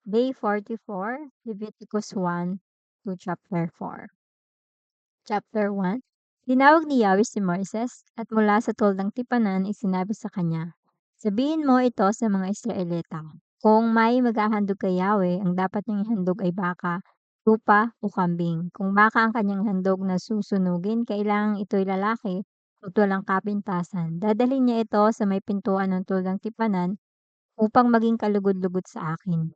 Day 44, Leviticus 1 to chapter 4. Chapter 1. Tinawag ni Yahweh si Moises at mula sa toldang tipanan ay sinabi sa kanya, sabihin mo ito sa mga Israelita. Kung may maghahandog kay Yahweh, ang dapat niyang ihandog ay baka, tupa o kambing. Kung baka ang kanyang handog na susunugin, kailangang ito'y lalaki at walang kapintasan. Dadalhin niya ito sa may pintuan ng toldang tipanan upang maging kalugod-lugod sa akin.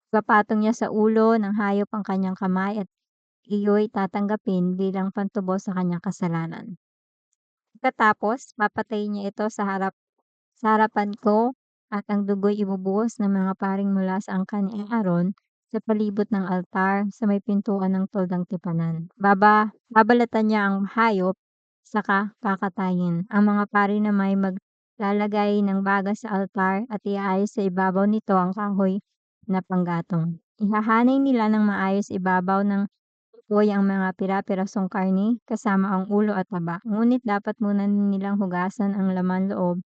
Ipapatong niya sa ulo ng hayop ang kanyang kamay at iyo'y tatanggapin bilang pantubo sa kanyang kasalanan. Pagkatapos, papatayin niya ito sa harapan ko at ang dugo'y ibubuhos ng mga paring mula sa angkan ni Aaron sa palibot ng altar sa may pintuan ng toldang tipanan. Babalatan niya ang hayop saka kakatayin. Ang mga pari na may maglalagay ng baga sa altar at iaayos sa ibabaw nito ang kahoy na panggatong. Ihahanay nila ng maayos ibabaw ng apoy ang mga pira-pirasong karne kasama ang ulo at taba. Ngunit dapat muna nilang hugasan ang laman loob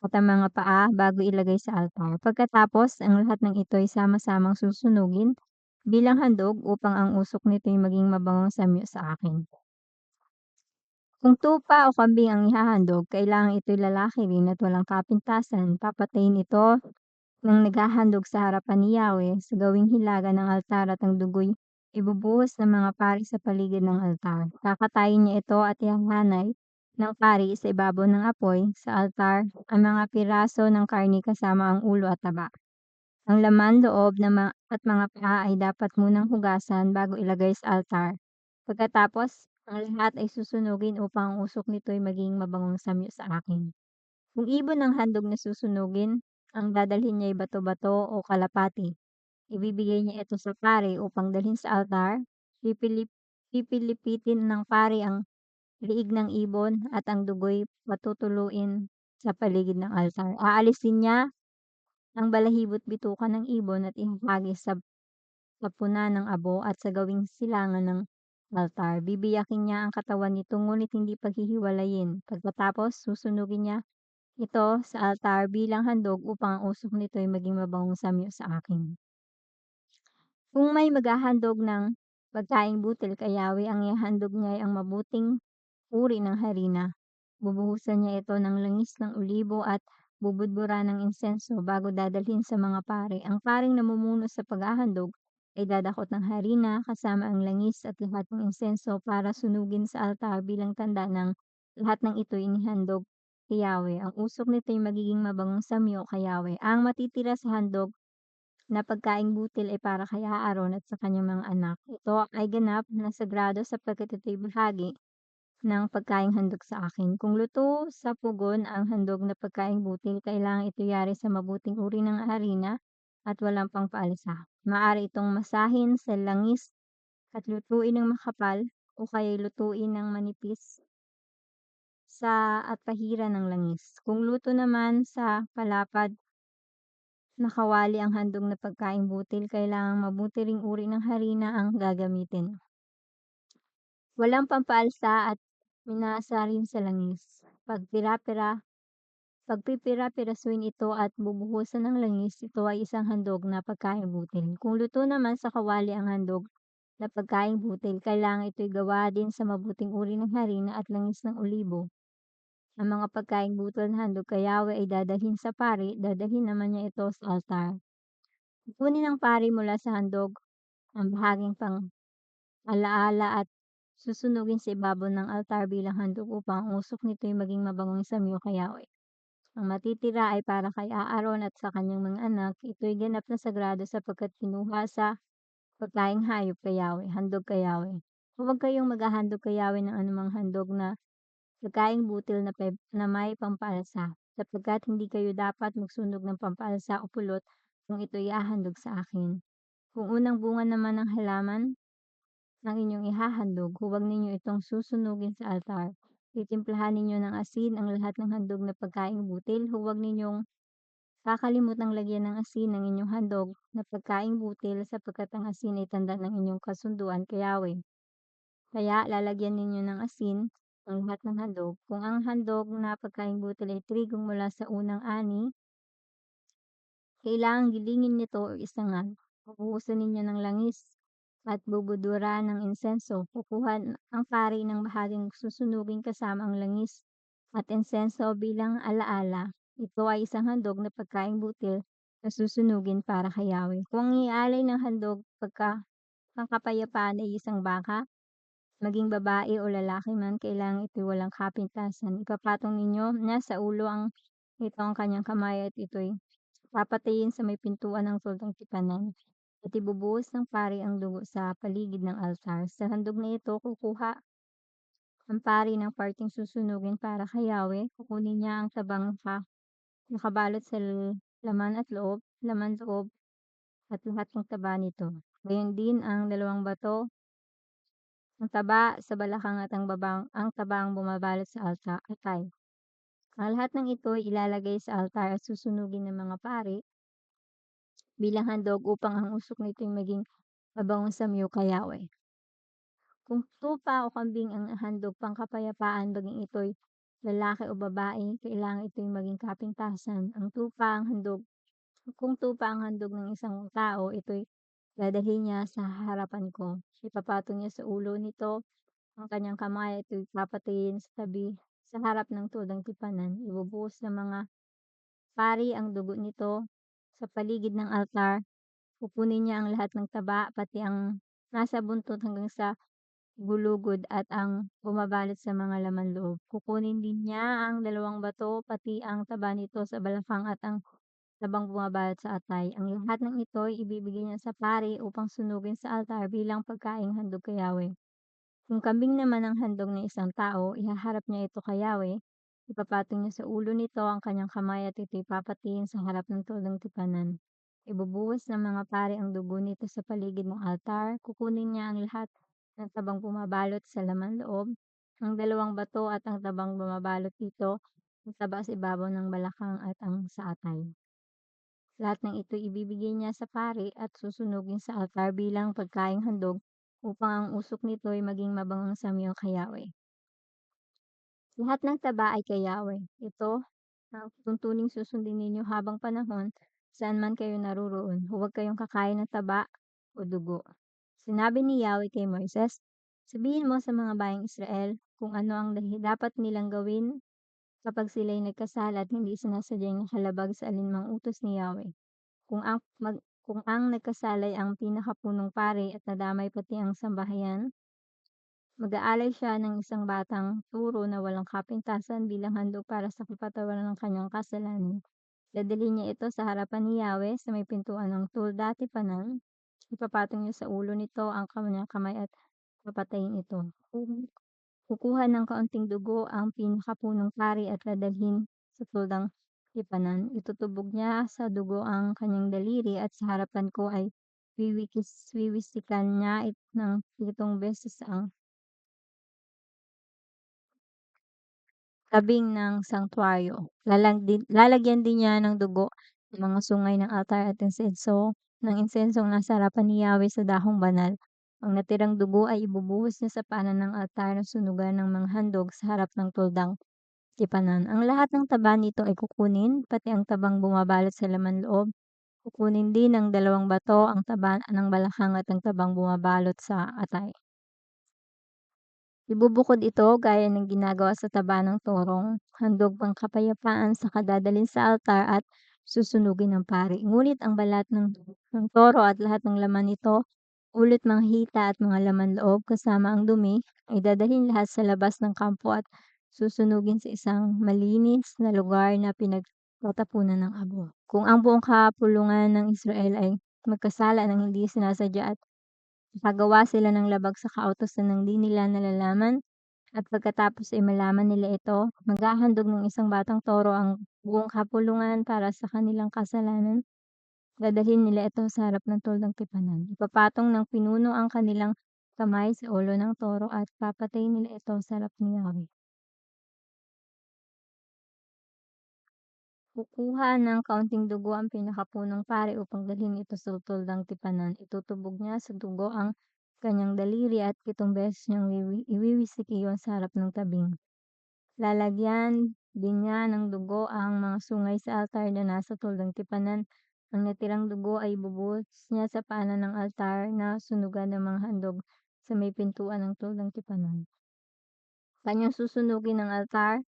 at ang mga paa bago ilagay sa altar. Pagkatapos, ang lahat ng ito ay sama-samang susunugin bilang handog upang ang usok nito ay maging mabangong samyo sa akin. Kung tupa o kambing ang ihahandog, kailangan ito'y lalaki rin at walang kapintasan. Papatayin ito ng naghahandog sa harapan ni Yahweh sa gawing hilaga ng altar at ang dugo'y ibubuhos ng mga pari sa paligid ng altar. Kakatayin niya ito at ihahanay ng pari sa ibabaw ng apoy sa altar ang mga piraso ng karne kasama ang ulo at taba. Ang laman loob at mga paa ay dapat munang hugasan bago ilagay sa altar. Pagkatapos, ang lahat ay susunugin upang ang usok nito ay maging mabangong samyo sa akin. Kung ibon ang handog na susunugin, ang dadalhin niya ay bato-bato o kalapati. Ibibigay niya ito sa pari upang dalhin sa altar. Pipilipitin ng pari ang liig ng ibon at ang dugo'y patutuluin sa paligid ng altar. Aalisin niya ang balahibot bituka ng ibon at ihahagis sa puna ng abo at sa gawing silangan ng altar. Bibiyakin niya ang katawan nito ngunit hindi paghihiwalayin. Pagkatapos, susunugin niya ito sa altar bilang handog upang ang usok nito ay maging mabangong samyo sa akin. Kung may maghahandog ng pagkaing butil kay Yahweh, ang ihahandog niya ay ang mabuting uri ng harina. Bubuhusan niya ito ng langis ng olibo at bubudburan ng insenso bago dadalhin sa mga pari. Ang paring namumuno sa paghahandog ay dadakot ng harina kasama ang langis at lahat ng insenso para sunugin sa altar bilang tanda ng lahat ng ito inihandog kay Yahweh. Ang usok nito ay magiging mabangong samyo kay Yahweh. Ang matitira sa handog na pagkaing butil ay para kay Aaron at sa kanyang mga anak. Ito ay ganap na sagrado sapagkat ito'y bahagi ng pagkaing handog sa akin. Kung luto sa pugon ang handog na pagkaing butil, kailangan ito yari sa mabuting uri ng harina at walang pangpaalsa. Maaari itong masahin sa langis at lutuin ng makapal o kaya lutuin ng manipis at pahiran ng langis. Kung luto naman sa palapad na kawali ang handog na pagkaing butil, kailangang mabuti ring uri ng harina ang gagamitin. Walang pampaalsa at minasa rin sa langis. Pagpipira-pirasuin ito at bubuhusan ng langis, ito ay isang handog na pagkaing butil. Kung luto naman sa kawali ang handog na pagkaing butil, kailangan ito'y gawa din sa mabuting uri ng harina at langis ng olibo. Ang mga pagkaing butil na handog kay Yahweh ay dadalhin sa pari, dadalhin naman niya ito sa altar. Kukunin ng pari mula sa handog ang bahaging pang-alaala at susunugin sa ibabaw ng altar bilang handog upang ang usok nito'y maging mabangong samyo kay Yahweh. Ang matitira ay para kay Aaron at sa kanyang mga anak. Ito'y ganap na sagrado sapagkat kinuha sa pagkaing hayop kay Yahweh, handog kay Yahweh. Huwag kayong maghahandog kay Yahweh ng anumang handog na pagkaing butil na may pampaalsa, sapagkat hindi kayo dapat magsunog ng pampaalsa o pulot kung ito'y ihahandog sa akin. Kung unang bunga naman ng halaman ang inyong ihahandog, huwag ninyo itong susunugin sa altar. Titimplahan ninyo ng asin ang lahat ng handog na pagkaing butil. Huwag ninyong kakalimutang lagyan ng asin ang inyong handog na pagkaing butil sapagkat ang asin ay tanda ng inyong kasunduan kay Yahweh. Kaya lalagyan ninyo ng asin ang lahat ng handog. Kung ang handog na pagkaing butil ay trigong mula sa unang ani, Kailangang gilingin nito o isangan. Bubuhusan ninyo ng langis at bubuduran ng insenso. Kukuha ang pari ng bahaging susunugin kasama ang langis at insenso bilang alaala. Ito ay isang handog na pagkaing butil na susunugin para kay Yahweh. Kung ang ialay ng handog pangkapayapaan ay isang baka, maging babae o lalaki man, kailangang ito'y walang kapintasan. Ipapatong ninyo na sa ulo nito ang kanyang kamay at ito'y papatayin sa may pintuan ng tuldang tipanan. At ibubuhos ng pari ang dugo sa paligid ng altar. Sa handog na ito, kukuha ang pari ng parteng susunugin para kay Yahweh. Kukunin niya ang tabang nakabalot sa laman loob at lahat ng taba nito. Gayon din ang dalawang bato, ang taba sa balakang at ang tabang bumabalot sa atay. Ang lahat ng ito ay ilalagay sa altar at susunugin ng mga pari bilang handog upang ang usok nito'y maging mabangong samyo kay Yahweh. Kung tupa o kambing ang handog pangkapayapaan, baging ito'y lalaki o babae, kailangan ito'y maging kapintasan. Kung tupa ang handog ng isang tao, ito'y dadalhin niya sa harapan ko. Ipapatong niya sa ulo nito ang kanyang kamay at ito'y papatayin sa tabi sa harap ng tuldang tipanan. Ibubuhos ng mga pari ang dugo nito sa paligid ng altar. Kukunin niya ang lahat ng taba, pati ang nasa buntot hanggang sa gulugod at ang bumabalot sa mga laman loob. Kukunin din niya ang dalawang bato, pati ang taba nito sa balakang at ang tabang bumabalot sa atay. Ang lahat ng ito ay ibibigay niya sa pari upang sunugin sa altar bilang pagkaing handog kay Yahweh. Kung kambing naman ang handog ng isang tao, ihaharap niya ito kay Yahweh. Ipapatong niya sa ulo nito ang kanyang kamay at ito'y papatiin sa harap ng tuldang tipanan. Ibubuhos ng mga pari ang dugo nito sa paligid ng altar. Kukunin niya ang lahat ng tabang bumabalot sa laman loob, ang dalawang bato at ang tabang bumabalot dito, ang taba sa ibabaw ng balakang at ang sa atay. Lahat ng ito ibibigay niya sa pari at susunugin sa altar bilang pagkaing handog upang ang usok nito ay maging mabangang samyo kay Yahweh. Lahat ng taba ay kay Yahweh. Ito ang tuntuning susundin ninyo habang panahon saan man kayo naruroon. Huwag kayong kakain ng taba o dugo. Sinabi ni Yahweh kay Moises, sabihin mo sa mga bayang Israel kung ano ang dapat nilang gawin kapag sila'y nagkasala at hindi sinasadyang nakalabag sa alinmang utos ni Yahweh. Kung ang nagkasala ay ang pinakapunong pari at nadamay pati ang sambahayan, mag-aalay siya ng isang batang turo na walang kapintasan bilang handog para sa kapatawaran ng kanyang kasalanan. Dadalhin niya ito sa harapan ni Yahweh sa may pintuan ng tulda tipanan. Ipapatong niya sa ulo nito ang kanyang kamay at papatayin ito. Kukuha ng kaunting dugo ang pinakapunong pari at dadalhin sa tuldang tipanan. Itutubog niya sa dugo ang kanyang daliri at sa harapan ko ay wiwisikan niya ng 7 beses ang tabing ng sanktuaryo. Lalagyan din niya ng dugo ng mga sungay ng altar at insensong nasa harapan ni Yahweh sa dahong banal. Ang natirang dugo ay ibubuhos niya sa paanan ng altar na sunugan ng mga handog sa harap ng tuldang tipanan. Ang lahat ng taba nito ay kukunin, pati ang tabang bumabalot sa laman loob. Kukunin din ang dalawang bato, ang taba ng balakang at ang tabang bumabalot sa atay. Ibubukod ito gaya ng ginagawa sa taba ng torong, handog pangkapayapaan saka dadalhin sa altar at susunugin ng pari. Ngunit ang balat ng toro at lahat ng laman nito, ulit mga hita at mga laman loob kasama ang dumi, ay dadalhin lahat sa labas ng kampo at susunugin sa isang malinis na lugar na pinagtatapunan ng abo. Kung ang buong kapulungan ng Israel ay magkasala ng hindi sinasadya at nakagawa sila ng labag sa kautusan ng di nila nalalaman, at pagkatapos ay malaman nila ito, maghahandog ng isang batang toro ang buong kapulungan para sa kanilang kasalanan. Dadalhin nila ito sa harap ng tuldang tipanan. Ipapatong ng pinuno ang kanilang kamay sa ulo ng toro at papatayin nila ito sa harap ni Yahweh. Kukuha ng kaunting dugo ang pinakapunong pari upang dalhin ito sa tuldang tipanan. Itutubog niya sa dugo ang kanyang daliri at 7 beses niyang iwiwisik iyon sa harap ng tabing. Lalagyan din niya ng dugo ang mga sungay sa altar na nasa tuldang tipanan Ang natirang dugo ay ibubuhos niya sa paanan ng altar na sunugan ng mga handog sa may pintuan ng tuldang tipanan. Kanyang susunugin ng altar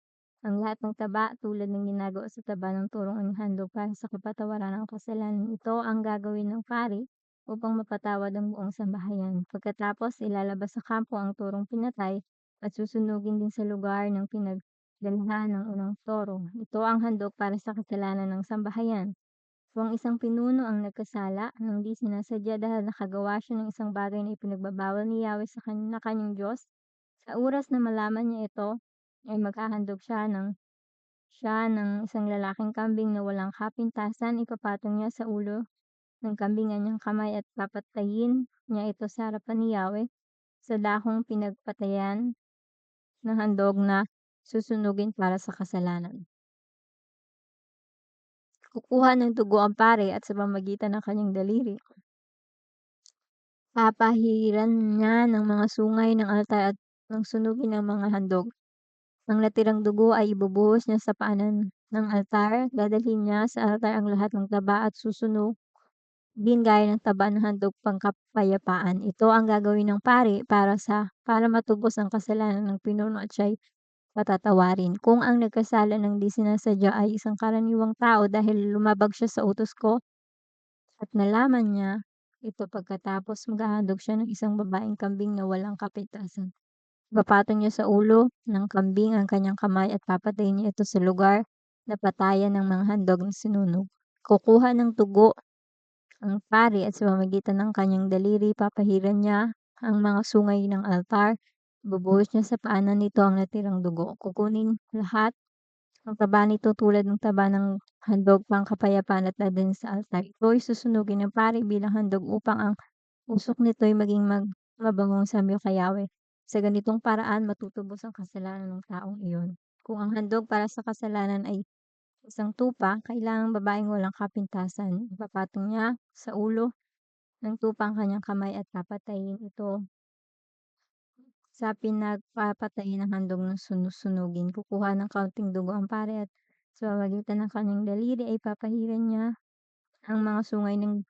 ang lahat ng taba tulad ng ginagawa sa taba ng turong handog para sa kapatawaran ng kasalanan. Ito ang gagawin ng pari upang mapatawad ang buong sambahayan. Pagkatapos ilalabas sa kampo ang turong pinatay at susunugin din sa lugar ng pinagdalhan ng unang toro. Ito ang handog para sa kasalanan ng sambahayan. Kung isang pinuno ang nagkasala nang di sinasadya dahil nakagawa siya ng isang bagay na ipinagbabawal ni Yahweh sa kanyang Diyos, sa oras na malaman niya ito, ay maghahandog siya ng isang lalaking kambing na walang kapintasan, ipapatong niya sa ulo ng kambing ang niyang kamay at papatayin niya ito sa harapan ni Yahweh sa dakong pinagpatayan ng handog na susunugin para sa kasalanan. Kukuha ng dugo ang pari at sa pamamagitan ng kanyang daliri, papahiran niya ng mga sungay ng altar at ng sunugin ng mga handog. Ang natirang dugo ay ibubuhos niya sa paanan ng altar, dadalhin niya sa altar ang lahat ng taba at susunugin gaya ng taba ng handog pangkapayapaan. Ito ang gagawin ng pari para matubos ang kasalanan ng pinuno at siya'y patatawarin. Kung ang nagkasala ng di sinasadya ay isang karaniwang tao dahil lumabag siya sa utos ko at nalaman niya ito pagkatapos maghahandog siya ng isang babaeng kambing na walang kapintasan. Ipapatong niya sa ulo ng kambing ang kanyang kamay at papatayin niya ito sa lugar na patayan ng mga handog na sinunog. Kukuha ng dugo ang pari at sa pamamagitan ng kanyang daliri papahiran niya ang mga sungay ng altar. Ibubuhos niya sa paanan nito ang natirang dugo. Kukunin lahat ang taba nito tulad ng taba ng handog pangkapayapaan at dadalhin sa altar. Ito ay susunugin ng pari bilang handog upang ang usok nito'y maging mabangong samyo kay Yahweh. Sa ganitong paraan matutubos ang kasalanan ng taong iyon. Kung ang handog para sa kasalanan ay isang tupa, kailangang babaeng walang kapintasan. Ipapatong niya sa ulo ng tupa ang kanyang kamay at papatayin ito sa pinagpapatay ng handog ng sunugin. Kukuha ng kaunting dugo ang pari at sa pamamagitan ng kanyang daliri ay papahiran niya ang mga sungay ng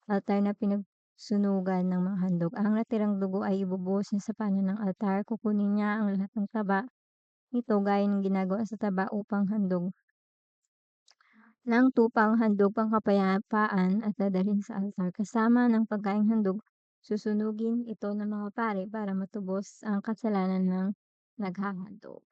altar na pinagsunugan ng mga handog. Ang natirang dugo ay ibubuhos niya sa paanan ng altar. Kukunin niya ang lahat ng taba nito gaya ng ginagawa sa taba upang handog ng tupang handog pangkapayapaan at dadalhin sa altar. Kasama ng pagkaing handog, susunugin ito ng mga pari para matubos ang kasalanan ng naghahandog.